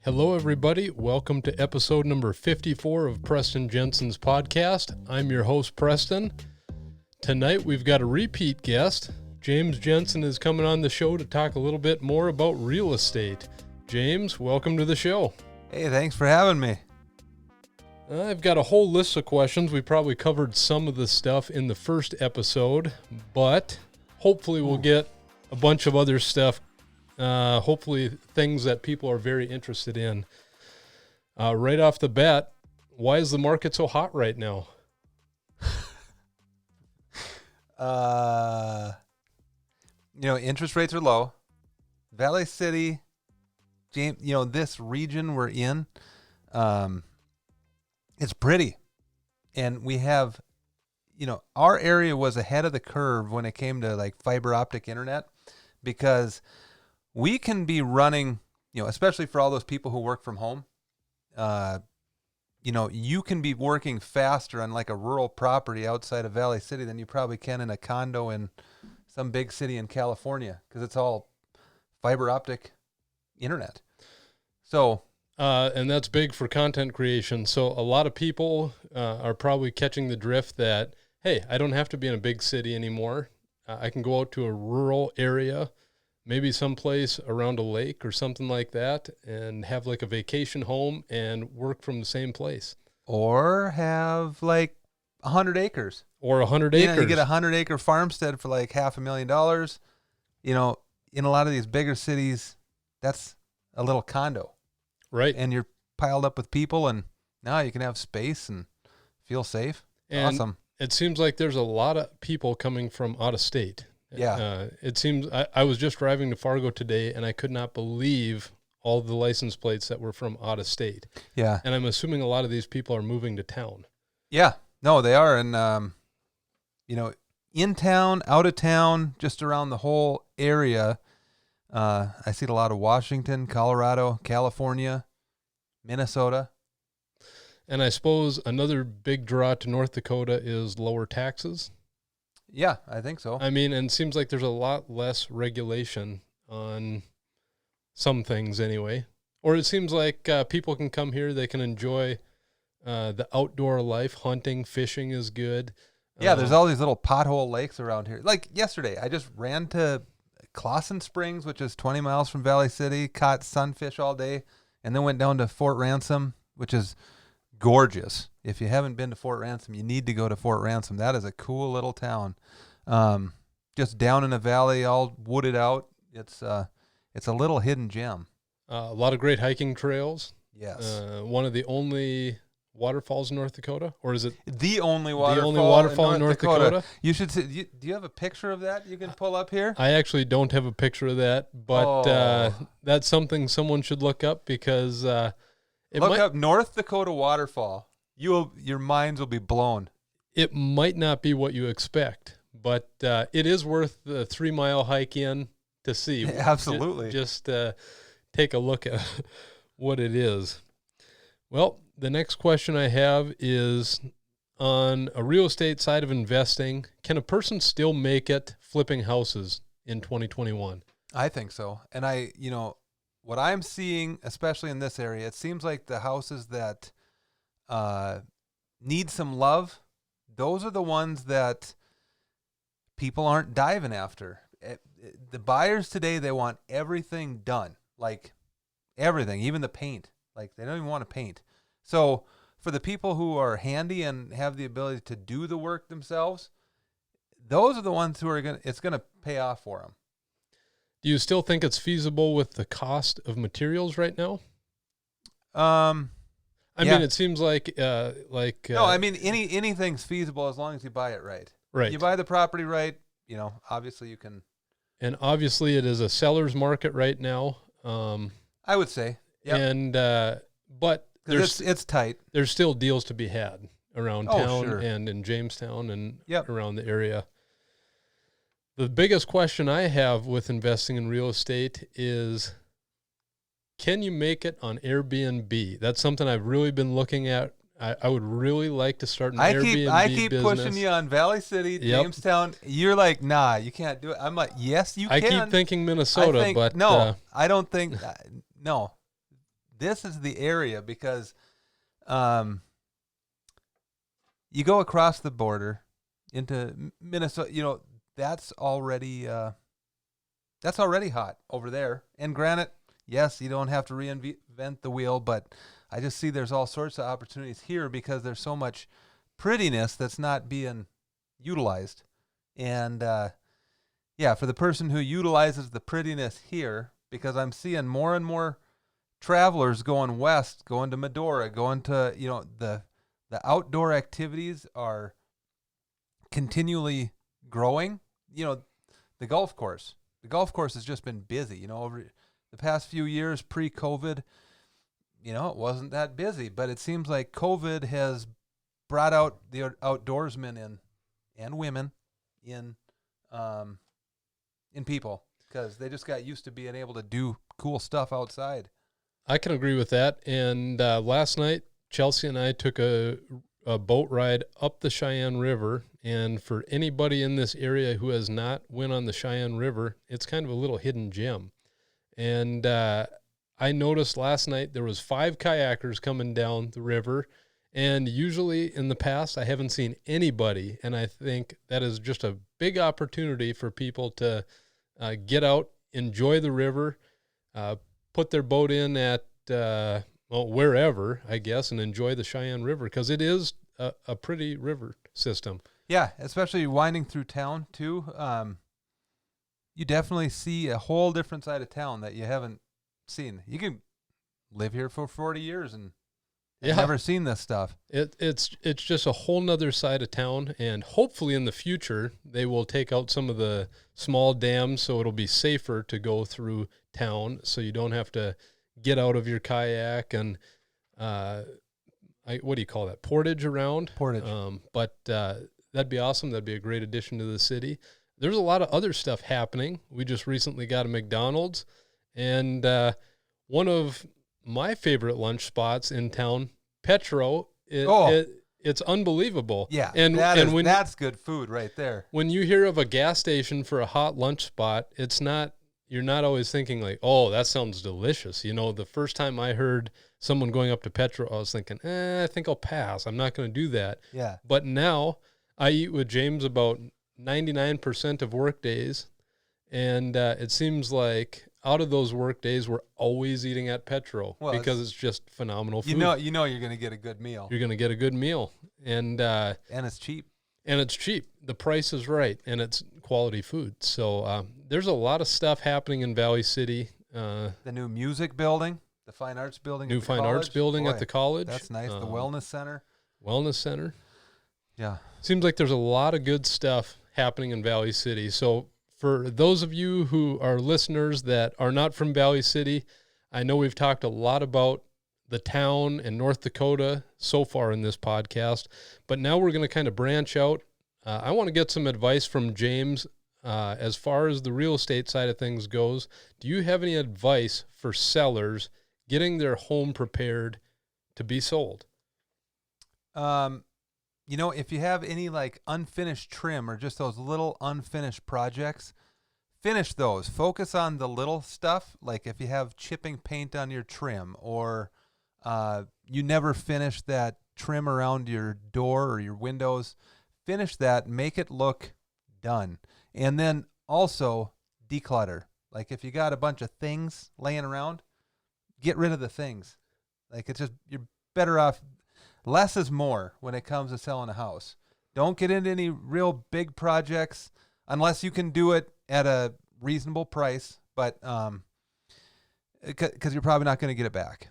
Hello, everybody. Welcome to episode number 54 of Preston Jensen's podcast. I'm your host, Preston. Tonight, we've got a repeat guest. James Jensen is coming on the show to talk a little bit more about real estate. James, welcome to the show. Hey, thanks for having me. I've got a whole list of questions. We probably covered some of the stuff in the first episode, but hopefully we'll get a bunch of other stuff. Hopefully things that people are very interested in. Right off the bat, why is the market so hot right now? Interest rates are low. Valley City, James, this region we're in, it's pretty. And we have, our area was ahead of the curve when it came to like fiber optic internet, because we can be running, especially for all those people who work from home, you can be working faster on like a rural property outside of Valley City than you probably can in a condo in some big city in California, because it's all fiber optic internet. So, and that's big for content creation. So a lot of people are probably catching the drift that, hey, I don't have to be in a big city anymore. I can go out to a rural area, maybe someplace around a lake or something like that, and have like a vacation home and work from the same place. Or have like 100 acres. Or 100 acres. You get a 100-acre farmstead for like $500,000. In a lot of these bigger cities, that's a little condo. Right. And you're piled up with people, and now you can have space and feel safe. And awesome. It seems like there's a lot of people coming from out of state. Yeah. It seems I was just driving to Fargo today, and I could not believe all the license plates that were from out of state. Yeah. And I'm assuming a lot of these people are moving to town. Yeah. No, they are. And, in town, out of town, just around the whole area. I see a lot of Washington, Colorado, California, Minnesota. And I suppose another big draw to North Dakota is lower taxes. Yeah, I think so. I mean, and it seems like there's a lot less regulation on some things anyway. Or it seems like people can come here, they can enjoy the outdoor life. Hunting, fishing is good. Yeah, there's all these little pothole lakes around here. Like yesterday, I just ran to Clawson Springs, which is 20 miles from Valley City, caught sunfish all day, and then went down to Fort Ransom, which is gorgeous. If you haven't been to Fort Ransom, you need to go to Fort Ransom. That is a cool little town. Just down in the valley, all wooded out. It's a little hidden gem. A lot of great hiking trails. Yes. One of the only waterfalls in North Dakota, or is it the only waterfall in North Dakota? You should see, do you have a picture of that you can pull up here? I actually don't have a picture of that, but that's something someone should look up, because look up North Dakota waterfall. Your minds will be blown. It might not be what you expect, but it is worth the 3-mile hike in to see. Absolutely. Just take a look at what it is. Well, the next question I have is on a real estate side of investing. Can a person still make it flipping houses in 2021? I think so. And what I'm seeing, especially in this area, it seems like the houses that need some love, those are the ones that people aren't diving after. The buyers today, they want everything done, like everything, even the paint. Like they don't even want to paint. So for the people who are handy and have the ability to do the work themselves, those are the ones who are it's going to pay off for them. Do you still think it's feasible with the cost of materials right now? I mean, it seems like no. I mean, anything's feasible as long as you buy it right. Right. You buy the property right. Obviously you can. And obviously it is a seller's market right now. I would say. Yep. And but it's tight. There's still deals to be had around town sure. and in Jamestown and around the area. The biggest question I have with investing in real estate is, can you make it on Airbnb? That's something I've really been looking at. I would really like to start an Airbnb I keep business. pushing you on Valley City, Yep. Jamestown. You're like, nah, you can't do it. I'm like, yes, you I can. keep thinking Minnesota, but no, I don't think. No, this is the area because, you go across the border into Minnesota. You know that's already hot over there. And granted, yes, you don't have to reinvent the wheel, but I just see there's all sorts of opportunities here because there's so much prettiness that's not being utilized. And yeah, for the person who utilizes the prettiness here, because I'm seeing more and more travelers going west, going to Medora, going to, the outdoor activities are continually growing. The golf course. The golf course has just been busy, over the past few years pre-COVID. It wasn't that busy, but it seems like COVID has brought out the outdoorsmen and women in people because they just got used to being able to do cool stuff outside. I can agree with that. And last night, Chelsea and I took a boat ride up the Cheyenne River. And for anybody in this area who has not went on the Cheyenne River, it's kind of a little hidden gem. And I noticed last night there was 5 kayakers coming down the river, and usually in the past I haven't seen anybody, and I think that is just a big opportunity for people to get out, enjoy the river, put their boat in at wherever, I guess, and enjoy the Cheyenne River because it is a pretty river system. Yeah, especially winding through town too. You definitely see a whole different side of town that you haven't seen. You can live here for 40 years and never seen this stuff. It's just a whole nother side of town, and hopefully in the future they will take out some of the small dams so it'll be safer to go through town so you don't have to get out of your kayak and what do you call that? Portage around? Portage. But that'd be awesome. That'd be a great addition to the city. There's a lot of other stuff happening. We just recently got a McDonald's, and one of my favorite lunch spots in town, Petro, it's unbelievable. Yeah, and that's good food right there. When you hear of a gas station for a hot lunch spot, you're not always thinking like, oh, that sounds delicious. The first time I heard someone going up to Petro, I was thinking, I think I'll pass. I'm not going to do that. Yeah. But now I eat with James about 99% of work days, and it seems like out of those work days, we're always eating at Petro because it's just phenomenal food. You know you're going to get a good meal. You're going to get a good meal, and it's cheap. And it's cheap. The price is right, and it's quality food. So there's a lot of stuff happening in Valley City. The new music building, the fine arts building. New fine arts building at the college. That's nice. The wellness center. Wellness center. Yeah. Seems like there's a lot of good stuff happening in Valley City. So for those of you who are listeners that are not from Valley City, I know we've talked a lot about the town and North Dakota so far in this podcast, but now we're going to kind of branch out. I want to get some advice from James as far as the real estate side of things goes. Do you have any advice for sellers getting their home prepared to be sold? If you have any like unfinished trim or just those little unfinished projects, finish those. Focus on the little stuff. Like if you have chipping paint on your trim, or you never finish that trim around your door or your windows, finish that, make it look done. And then also declutter. Like if you got a bunch of things laying around, get rid of the things. Like it's just, you're better off. Less is more when it comes to selling a house. Don't get into any real big projects unless you can do it at a reasonable price, but because you're probably not going to get it back.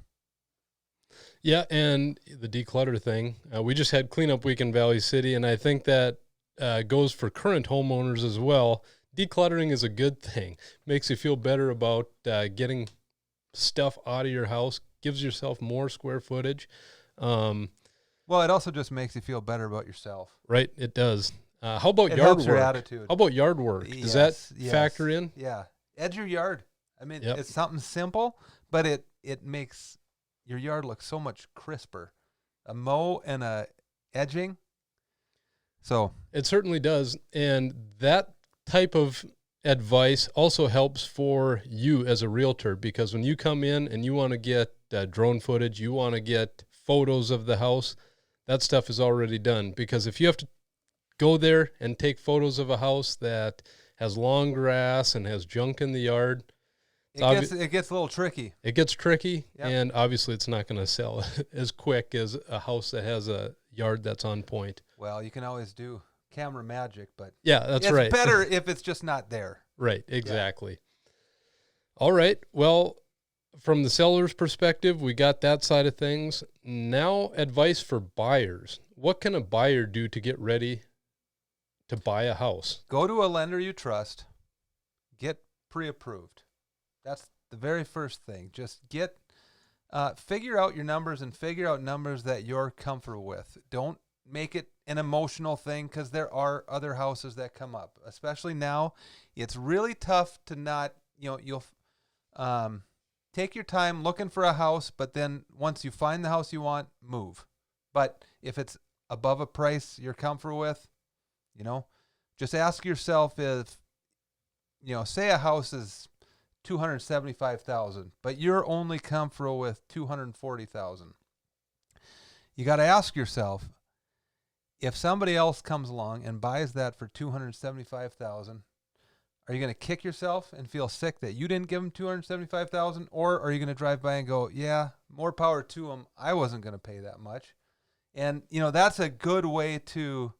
Yeah, and the declutter thing. We just had cleanup week in Valley City, and I think that goes for current homeowners as well. Decluttering is a good thing. Makes you feel better about getting stuff out of your house, gives yourself more square footage. Well, it also just makes you feel better about yourself. Right, it does. How about It yard helps your work? attitude. How about yard work? Does that factor in? Yeah. Edge your yard. I mean, Yep. it's something simple, but it makes your yard look so much crisper. A mow and a edging. So It certainly does. And that type of advice also helps for you as a realtor, because when you come in and you want to get drone footage, you want to get photos of the house, that stuff is already done. Because if you have to go there and take photos of a house that has long grass and has junk in the yard, it gets a little tricky. It gets tricky, Yep. and obviously it's not going to sell as quick as a house that has a yard that's on point. Well, you can always do camera magic, but Yeah, that's right. It's better if it's just not there. Right, exactly. Yeah. All right. Well, from the seller's perspective, we got that side of things. Now, advice for buyers. What can a buyer do to get ready to buy a house? Go to a lender you trust. Get pre-approved. That's the very first thing. Just figure out your numbers and figure out numbers that you're comfortable with. Don't make it an emotional thing, because there are other houses that come up. Especially now, it's really tough to not, you'll take your time looking for a house, but then once you find the house you want, move. But if it's above a price you're comfortable with, just ask yourself if, say a house is $275,000, but you're only comfortable with $240,000. You got to ask yourself, if somebody else comes along and buys that for $275,000, are you going to kick yourself and feel sick that you didn't give them $275,000, or are you going to drive by and go, yeah, more power to them, I wasn't going to pay that much? And that's a good way to,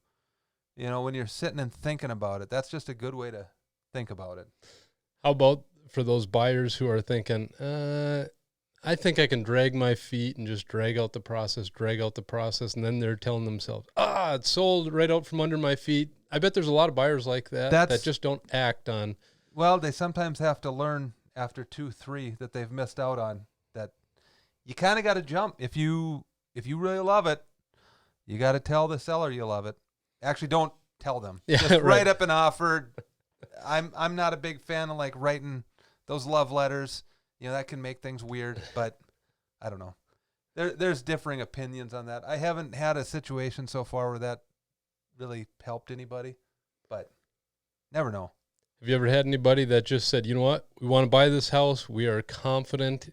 when you're sitting and thinking about it, that's just a good way to think about it. How about for those buyers who are thinking, I think I can drag my feet and just drag out the process, and then they're telling themselves, it's sold right out from under my feet. I bet there's a lot of buyers like that just don't act on. Well, they sometimes have to learn after 2-3 that they've missed out on, that you kind of got to jump. If you really love it, you got to tell the seller you love it. Actually, don't tell them. Yeah, just right. write up an offer. I'm not a big fan of like writing those love letters. That can make things weird, but I don't know. There's differing opinions on that. I haven't had a situation so far where that really helped anybody, but never know. Have you ever had anybody that just said, you know what, we want to buy this house, we are confident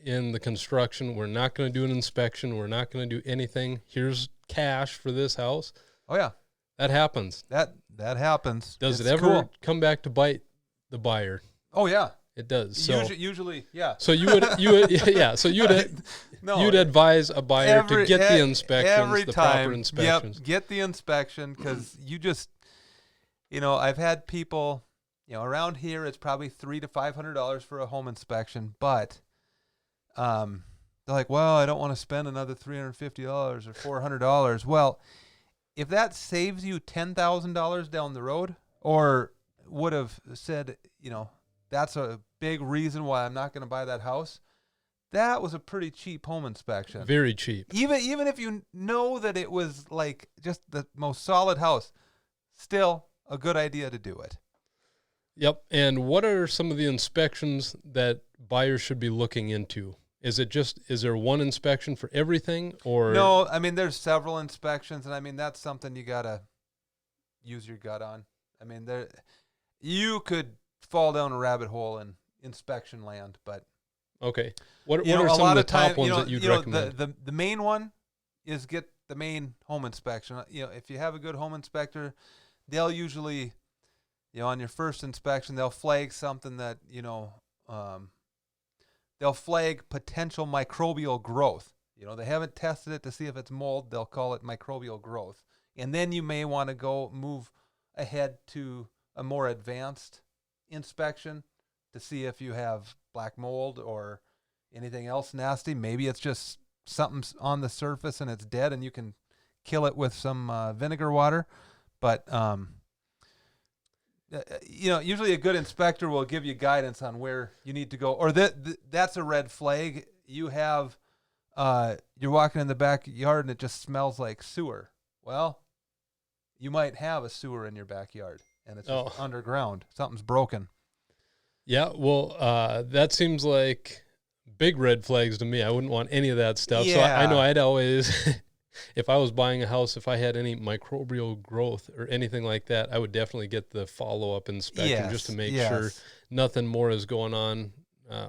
in the construction, we're not going to do an inspection, we're not going to do anything, here's cash for this house? Oh yeah, that happens. That happens. Does it ever come back to bite the buyer? Oh yeah, it does. So usually, yeah. So you would yeah. So you'd advise a buyer to get the inspections, the proper inspections. Yep, get the inspection, because you just, I've had people, around here it's probably $300 to $500 for a home inspection, but they're like, well, I don't want to spend another $350 or $400. Well, if that saves you $10,000 down the road, or would have said, that's a big reason why I'm not going to buy that house, that was a pretty cheap home inspection. Very cheap. Even if you know that it was like just the most solid house, still a good idea to do it. Yep. And what are some of the inspections that buyers should be looking into? Is there one inspection for everything, or? No, I mean, there's several inspections, and I mean, that's something you got to use your gut on. I mean, you could fall down a rabbit hole in inspection land, but. Okay. What are some of the top ones that you'd recommend? The main one is get the main home inspection. If you have a good home inspector, they'll usually, on your first inspection, they'll flag something that, they'll flag potential microbial growth. They haven't tested it to see if it's mold. They'll call it microbial growth. And then you may want to move ahead to a more advanced inspection to see if you have black mold or anything else nasty. Maybe it's just something's on the surface and it's dead, and you can kill it with some vinegar water. But usually a good inspector will give you guidance on where you need to go. Or that's a red flag. You have you're walking in the backyard and it just smells like sewer. Well, you might have a sewer in your backyard, and it's just Oh. underground. Something's broken. Yeah, well, that seems like big red flags to me. I wouldn't want any of that stuff. So I know Yeah. I'd always, if I was buying a house, if I had any microbial growth or anything like that, I would definitely get the follow-up inspection just to make sure nothing more is going on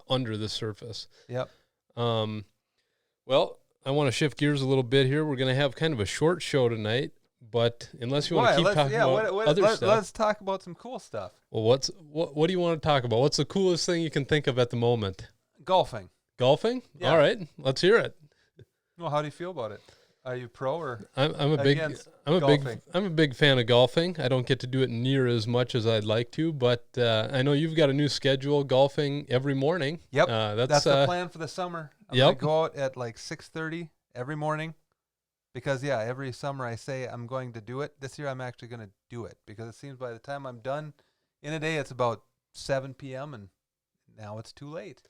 under the surface. Yep. Well, I want to shift gears a little bit here. We're going to have kind of a short show tonight, but unless you want to keep talking about other stuff. Let's talk about some cool stuff. Well, what do you want to talk about? What's the coolest thing you can think of at the moment? Golfing. Golfing? Yeah. All right, let's hear it. Well, how do you feel about it? Are you pro or I'm a big fan of golfing. I don't get to do it near as much as I'd like to, but I know you've got a new schedule golfing every morning. Yep. That's the plan for the summer. I'm gonna go out at like 6:30 every morning because every summer I say I'm going to do it. This year I'm actually going to do it because it seems by the time I'm done in a day it's about 7 p.m. and now it's too late.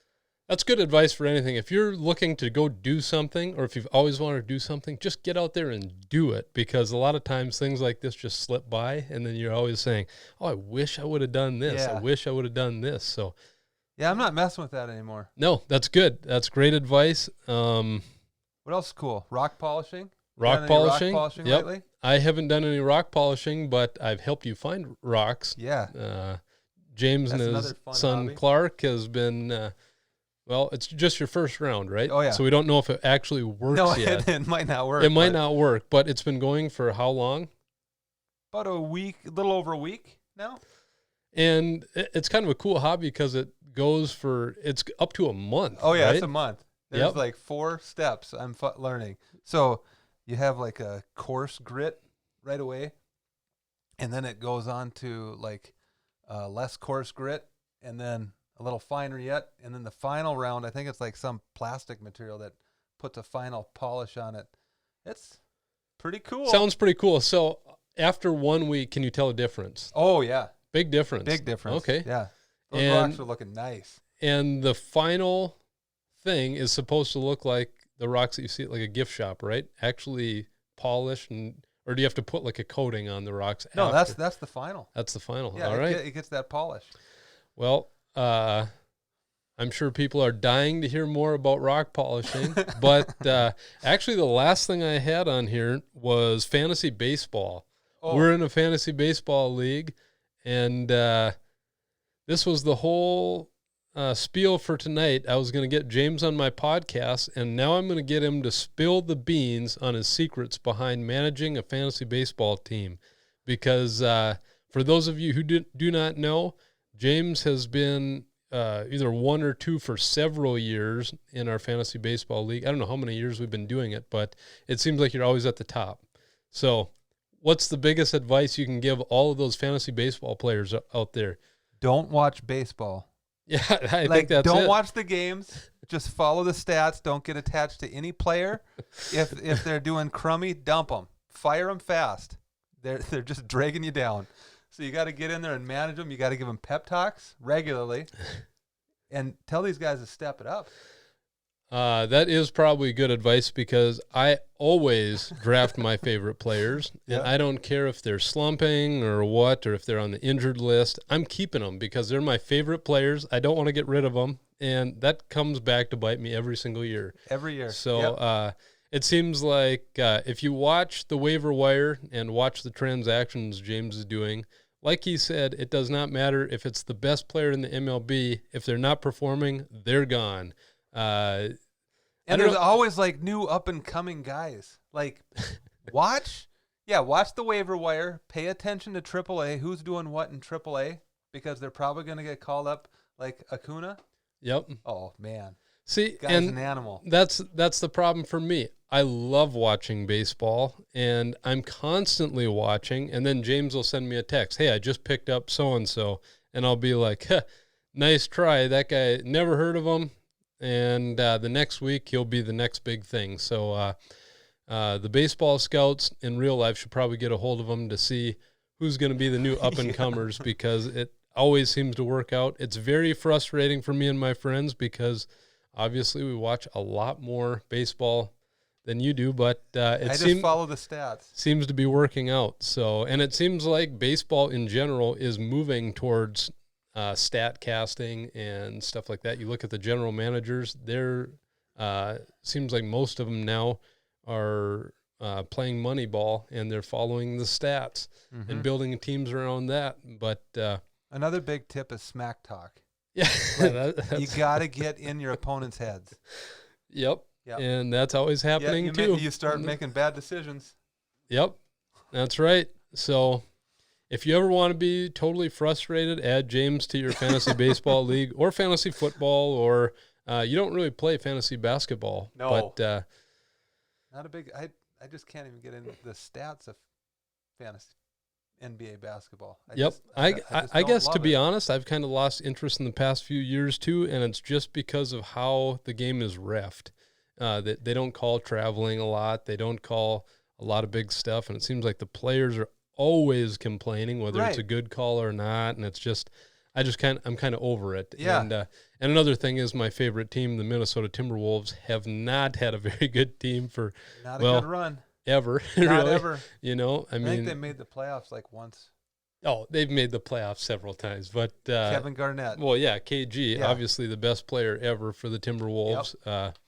That's good advice for anything. If you're looking to go do something, or if you've always wanted to do something, just get out there and do it, because a lot of times things like this just slip by, and then you're always saying, oh, I wish I would have done this. Yeah. I wish I would have done this. So, yeah, I'm not messing with that anymore. No, that's good. That's great advice. What else is cool? Rock polishing? Rock polishing yep. Lately? I haven't done any rock polishing, but I've helped you find rocks. Yeah. James That's and his son hobby. Clark has been... well, it's just your first round, right? Oh, yeah. So we don't know if it actually works yet. It might not work. It might not work, but it's been going for how long? About a week, a little over a week now. And it's kind of a cool hobby because it's up to a month. Oh, yeah, right? it's a month. There's like 4 steps I'm learning. So you have like a coarse grit right away, and then it goes on to like less coarse grit, and then a little finer yet, and then the final round, I think it's like some plastic material that puts a final polish on it. It's pretty cool. Sounds pretty cool. So after 1 week, can you tell a difference? Oh, yeah. Big difference. Big difference. Okay. Yeah. Those rocks are looking nice. And the final thing is supposed to look like the rocks that you see at like a gift shop, right? Actually polished, or do you have to put like a coating on the rocks? No, after? that's the final. That's the final. Yeah, all right. It gets that polish. Well, I'm sure people are dying to hear more about rock polishing, but actually the last thing I had on here was fantasy baseball. Oh. We're in a fantasy baseball league, and this was the whole spiel for tonight. I was going to get James on my podcast, and now I'm going to get him to spill the beans on his secrets behind managing a fantasy baseball team, because for those of you who do not know, James has been either 1 or 2 for several years in our fantasy baseball league. I don't know how many years we've been doing it, but it seems like you're always at the top. So what's the biggest advice you can give all of those fantasy baseball players out there? Don't watch baseball. Yeah, I think that's don't it. watch the games. Just follow the stats. Don't get attached to any player. If they're doing crummy, dump them. Fire them fast. They're just dragging you down. So you got to get in there and manage them. You got to give them pep talks regularly, and tell these guys to step it up. That is probably good advice, because I always draft my favorite players, and I don't care if they're slumping or what, or if they're on the injured list. I'm keeping them because they're my favorite players. I don't want to get rid of them, and that comes back to bite me every single year. Every year. So it seems like if you watch the waiver wire and watch the transactions James is doing, like he said, it does not matter if it's the best player in the MLB. If they're not performing, they're gone. And there's always like new up and coming guys. Like watch the waiver wire. Pay attention to AAA. Who's doing what in AAA? Because they're probably going to get called up, like Acuna. Yep. Oh man. See, guy's an animal. That's the problem for me. I love watching baseball, and I'm constantly watching, and then James will send me a text, hey, I just picked up so-and-so, and I'll be like, nice try. That guy, never heard of him, and the next week he'll be the next big thing. So the baseball scouts in real life should probably get a hold of them to see who's going to be the new up-and-comers, because it always seems to work out. It's very frustrating for me and my friends, because obviously we watch a lot more baseball than you do, but I just follow the stats. Seems to be working out. So, and it seems like baseball in general is moving towards stat casting and stuff like that. You look at the general managers; they're seems like most of them now are playing Moneyball, and they're following the stats and building teams around that. But another big tip is smack talk. Yeah, like, you got to get in your opponent's heads. Yep. And that's always happening too. You start making bad decisions. Yep, that's right. So if you ever want to be totally frustrated, add James to your fantasy baseball league or fantasy football, or you don't really play fantasy basketball. No. But not a big – I just can't even get into the stats of fantasy NBA basketball. I guess to be honest, I've kind of lost interest in the past few years too, and it's just because of how the game is reffed. They don't call traveling a lot. They don't call a lot of big stuff, and it seems like the players are always complaining whether it's a good call or not, and it's just I'm kind of over it. Yeah. And another thing is my favorite team, the Minnesota Timberwolves, have not had a very good team for good run ever. Not really. ever. You know, I mean, think they made the playoffs like once. Oh, they've made the playoffs several times, but Kevin Garnett. Well, yeah, KG, obviously the best player ever for the Timberwolves. Yep.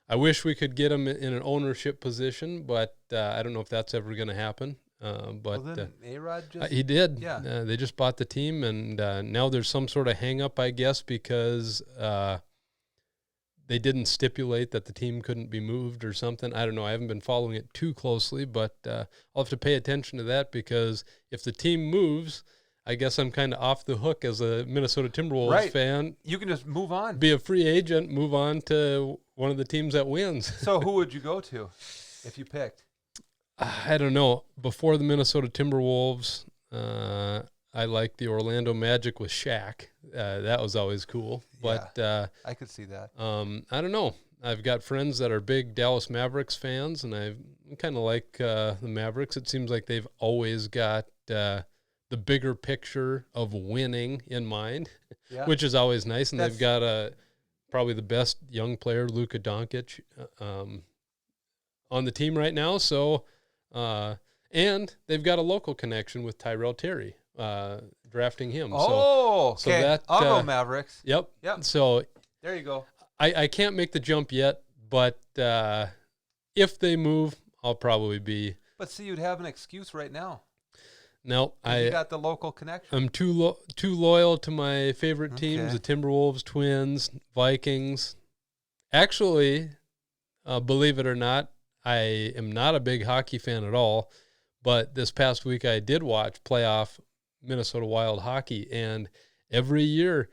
I wish we could get him in an ownership position, but I don't know if that's ever going to happen. But then A-Rod just he did. Yeah, they just bought the team, and now there's some sort of hang-up, I guess, because they didn't stipulate that the team couldn't be moved or something. I don't know. I haven't been following it too closely, but I'll have to pay attention to that, because if the team moves, I guess I'm kind of off the hook as a Minnesota Timberwolves fan. You can just move on. Be a free agent, move on to one of the teams that wins. So who would you go to if you picked? I don't know. Before the Minnesota Timberwolves, I liked the Orlando Magic with Shaq. That was always cool. But I could see that. I don't know. I've got friends that are big Dallas Mavericks fans, and I kind of like the Mavericks. It seems like they've always got the bigger picture of winning in mind, which is always nice. And they've got probably the best young player, Luka Doncic, on the team right now. So, and they've got a local connection with Tyrell Terry, drafting him. Oh, okay. So that, I'll go Mavericks. Yep. So there you go. I can't make the jump yet, but if they move, I'll probably be. But see, you'd have an excuse right now. No, you got the local connection. I'm too loyal to my favorite teams, the Timberwolves, Twins, Vikings. Actually, believe it or not, I am not a big hockey fan at all, but this past week I did watch playoff Minnesota Wild hockey, and every year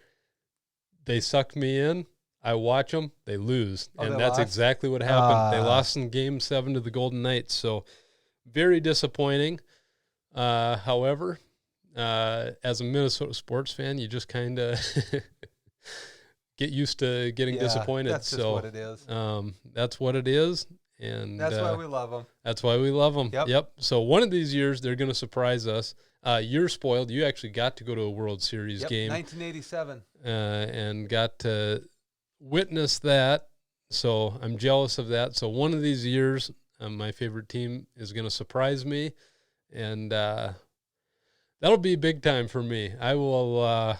they suck me in. I watch them, they lose, and that's exactly what happened. They lost in Game 7 to the Golden Knights, so very disappointing. However, as a Minnesota sports fan, you just kind of get used to getting disappointed. That's just what it is. That's what it is. And that's why we love them. That's why we love them. Yep. So one of these years, they're going to surprise us. You're spoiled. You actually got to go to a World Series game. 1987. And got to witness that. So I'm jealous of that. So one of these years, my favorite team is going to surprise me. And that'll be big time for me. I will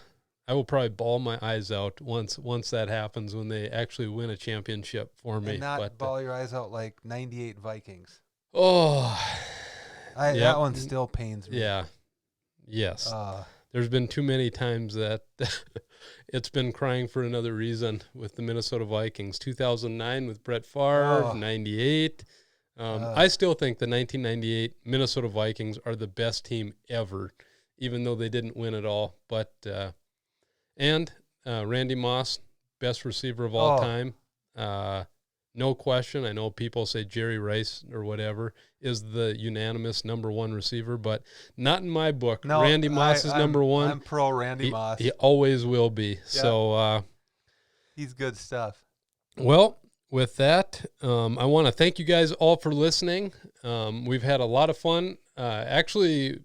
probably bawl my eyes out once that happens, when they actually win a championship for me. And not bawl your eyes out like 98 Vikings. Oh, that one still pains me. Yeah. Yes. There's been too many times that it's been crying for another reason with the Minnesota Vikings. 2009 with Brett Favre, 98. I still think the 1998 Minnesota Vikings are the best team ever, even though they didn't win it all. But and Randy Moss, best receiver of all time, no question. I know people say Jerry Rice or whatever is the unanimous number one receiver, but not in my book. No, Randy Moss is number one. I'm pro Randy Moss. He always will be. Yep. So he's good stuff. Well, with that, I want to thank you guys all for listening. We've had a lot of fun. Actually,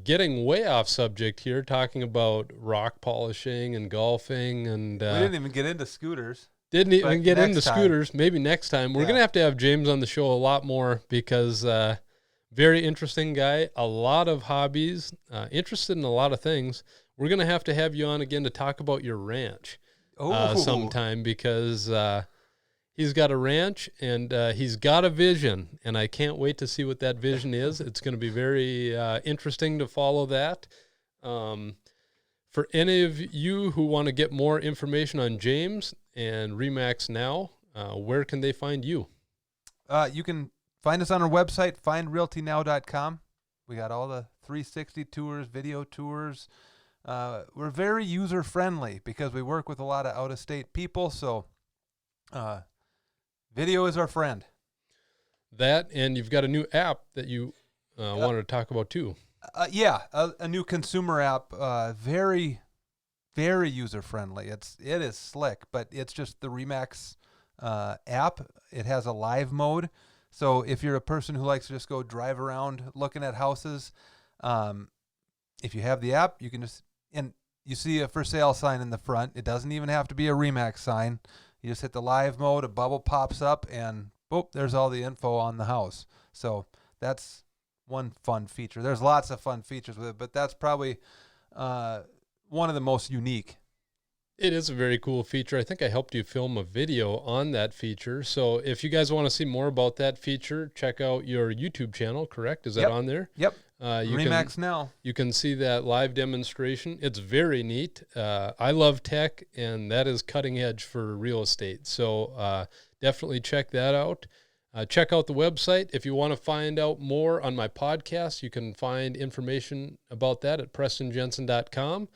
getting way off subject here, talking about rock polishing and golfing, and we didn't even get into scooters. Didn't even get into next time. scooters. Maybe next time. We're going to have James on the show a lot more because very interesting guy, a lot of hobbies, interested in a lot of things. We're going to have you on again to talk about your ranch sometime because he's got a ranch and he's got a vision, and I can't wait to see what that vision is. It's going to be very interesting to follow that. For any of you who want to get more information on James and Remax Now, where can they find you? You can find us on our website, findrealtynow.com. We got all the 360 tours, video tours. We're very user-friendly because we work with a lot of out-of-state people, so video is our friend. That, and you've got a new app that you wanted to talk about too. A new consumer app, very, very user-friendly. It is slick, but it's just the Remax app. It has a live mode, so if you're a person who likes to just go drive around looking at houses, if you have the app, you can just, and you see a for sale sign in the front. It doesn't even have to be a Remax sign. You just hit the live mode, a bubble pops up, and boop, there's all the info on the house. So that's one fun feature. There's lots of fun features with it, but that's probably one of the most unique. It is a very cool feature. I think I helped you film a video on that feature. So if you guys want to see more about that feature, check out your YouTube channel, correct? Is that on there? Yep. Remax Now. You can see that live demonstration. It's very neat. I love tech, and that is cutting edge for real estate. So definitely check that out. Check out the website. If you want to find out more on my podcast, you can find information about that at prestonjensen.com.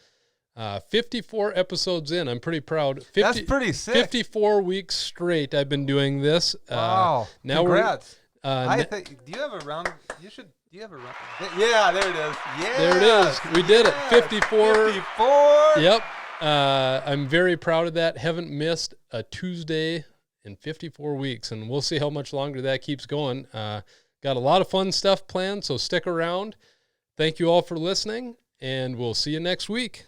54 episodes in. I'm pretty proud. That's pretty sick. 54 weeks straight I've been doing this. Wow. Now Congrats. I think, do you have a round? Do you have a round? Yeah, there it is. Yeah. There it is. We did it. 54. 54. Yep. I'm very proud of that. Haven't missed a Tuesday in 54 weeks, and we'll see how much longer that keeps going. Got a lot of fun stuff planned, so stick around. Thank you all for listening, and we'll see you next week.